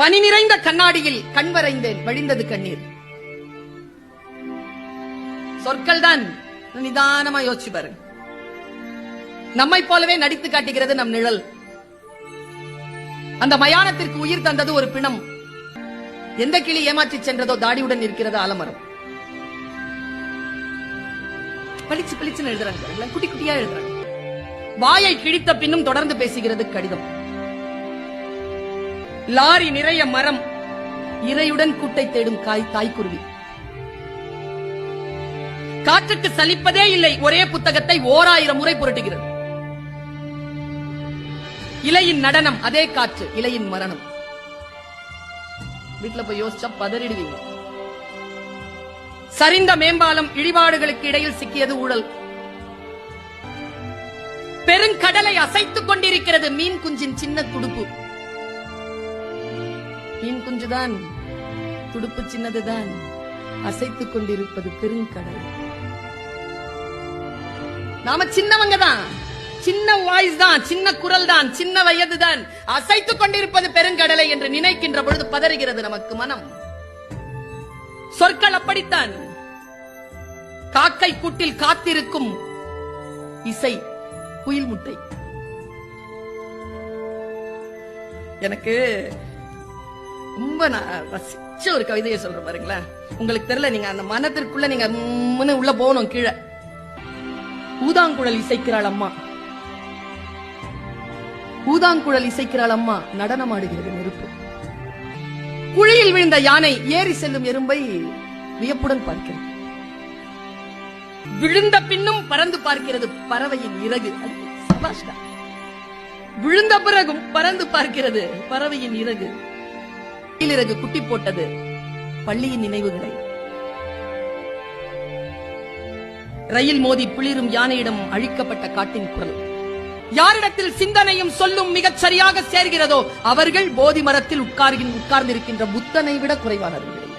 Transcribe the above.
பனி நிறைந்த கண்ணாடியில் கண் வரைந்தேன், வழிந்தது கண்ணீர். சொற்கள் தான். நிதானமா யோசிச்சு பாருங்க. நம்மை போலவே நடித்து காட்டுகிறது நம் நிழல். அந்த மயானத்திற்கு உயிர் தந்தது ஒரு பிணம். எந்த கிளி ஏமாற்றி சென்றதோ தாடியுடன் இருக்கிறது ஆலமரம். பளிச்சு பளிச்சுன்னு எழுதுறாங்க, குட்டி குட்டியா எழுதுறாங்க. வாயை கிழித்த பின்னும் தொடர்ந்து பேசுகிறது கடிதம். லாரி நிறைய மரம், இறையுடன் கூட்டை தேடும் தாய்க்குருவி. காற்றுக்கு சலிப்பதே இல்லை, ஒரே புத்தகத்தை 1000 முறை புரட்டுகிறது. இலையின் நடனம், அதே காற்று, இலையின் மரணம். வீட்டுல போய் யோசிச்சா பதறிடுவீங்க. சரிந்த மேம்பாலம், இடிபாடுகளுக்கு இடையில் சிக்கியது ஊழல். பெருங்கடலை அசைத்துக் கொண்டிருக்கிறது மீன் குஞ்சின் சின்ன துடுப்பு. மீன் குஞ்சுதான், துடுப்பு சின்னதுதான், அசைத்துக் கொண்டிருப்பது பெருங்கடல். நாம சின்னவங்க தான், சின்ன வாய்ஸ் தான், சின்ன குரல் தான், சின்ன வயது தான், அசைத்துக் கொண்டிருப்பது பெருங்கடலை என்று நினைக்கின்ற பொழுது பதறுகிறது நமக்கு மனம். சொற்கள் அப்படித்தான். காக்கை கூட்டில் காத்திருக்கும் இசை, குயில் முட்டை. எனக்கு ரொம்ப ரசிச்ச ஒரு கவிதையை சொல்ற பாருங்களேன். உங்களுக்கு தெரியல, நீங்க அந்த மனத்திற்குள்ள நீங்க உள்ள போகணும். கீழே ஊதாங்குழல் இசைக்கிறாள் அம்மா, ஊதாங்குழல் இசைக்கிறாள் அம்மா, நடனமாடுகிறது நெருப்பு. குழியில் விழுந்த யானை ஏறி செல்லும் எறும்பை வியப்புடன் பார்க்கிறது. விழுந்த பின்னும் பறந்து பார்க்கிறது பறவையின் இறகு. விழுந்த பிறகும் பறந்து பார்க்கிறது பறவையின் இறகு. இறகு குட்டி போட்டது பள்ளியின் நினைவுகளை. ரயில் மோதி பிளிரும் யானையிடம் அழிக்கப்பட்ட காட்டின் குரல். யாரிடத்தில் சிந்தனையும் சொல்லும் மிகச் சரியாக சேர்கிறதோ அவர்கள் போதி மரத்தில் உட்கார்ந்திருக்கின்ற புத்தனை விட குறைவானவர்கள்.